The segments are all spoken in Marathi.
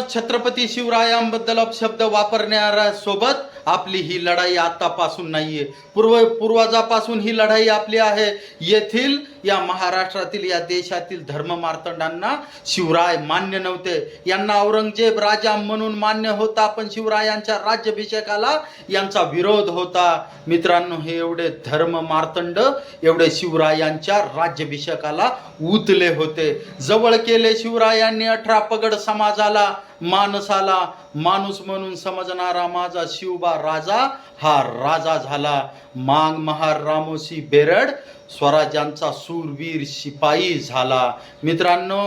छत्रपती शिवरायांबद्दल अपशब्द वापरणाऱ्यासोबत आपली ही लढाई आतापासून नाहीये, पूर्वजापासून ही लढाई आपली आहे। येथील या महाराष्ट्रातील या देशातील धर्ममार्तंडांना शिवराय मान्य नव्हते, यांना औरंगजेब राजा म्हणून मान्य होता, पण शिवरायांच्या राज्याभिषेकाला यांचा विरोध होता। मित्रांनो, हे एवढे धर्ममार्तंड एवढे शिवरायांच्या राज्याभिषेकाला उतले होते। जवळ केले शिवरायांनी 18 पगड समाजाला, माणसाला माणूस म्हणून समजणारा माझा शिवबा राजा हा राजा झाला। मांग महार रामोशी बेरड स्वराज्यांचा सूरवीर शिपाई झाला। मित्रांनो,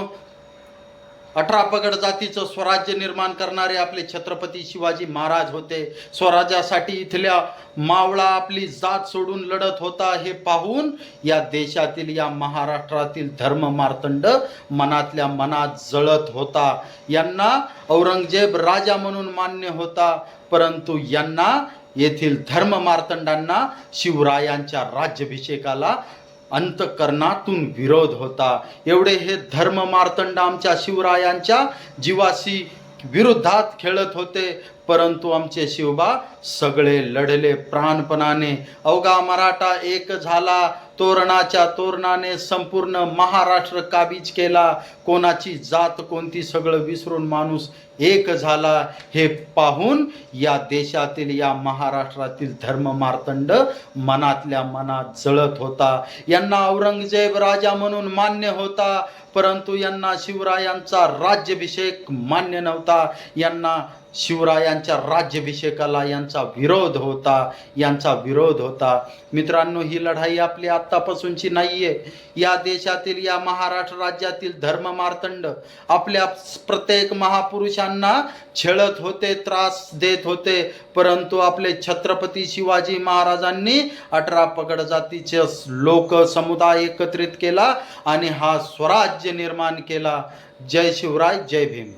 18 पगड जातीचं स्वराज्य निर्माण करणारे आपले छत्रपती शिवाजी महाराज होते। स्वराज्यासाठी इथल्या मावळा आपली जात सोडून लढत होता, हे पाहून या देशातील या महाराष्ट्रातील धर्ममार्तंड मनातल्या मनात जळत होता। यांना औरंगजेब राजा म्हणून मान्य होता, परंतु यांना येथील धर्ममार्तंडांना शिवरायांच्या राज्याभिषेकाला अंतःकरणातून विरोध होता। एवढे हे धर्ममार्तंड आमच्या शिवरायांच्या जीवाशी विरोधात खेळत होते, परंतु आमचे शिवबा सगळे लढले प्राणपणाने। अवघा मराठा एक झाला, तोरणाच्या तोरणाने संपूर्ण महाराष्ट्र काबीज केला। कोणाची जात कोणती सगळं विसरून माणूस एक झाला, हे पाहून या देशातील या महाराष्ट्रातील धर्ममार्तंड मनातल्या मनात जळत होता। यांना औरंगजेब राजा म्हणून मान्य होता, परंतु यांना शिवरायांचा राज्याभिषेक मान्य नव्हता। यांना शिवरायांच्या राज्याभिषेकाला यांचा विरोध होता। मित्रांनो, ही लढाई आपली आत्तापासूनची नाहीये। या देशातील या महाराष्ट्र राज्यातील धर्ममार्तंड आपल्या प्रत्येक महापुरुषांना छळत होते, त्रास देत होते, परंतु आपले छत्रपती शिवाजी महाराजांनी 18 पगड जातीचे लोक समुदाय एकत्रित केला आणि हा स्वराज्य निर्माण केला। जय शिवराय, जय भीम।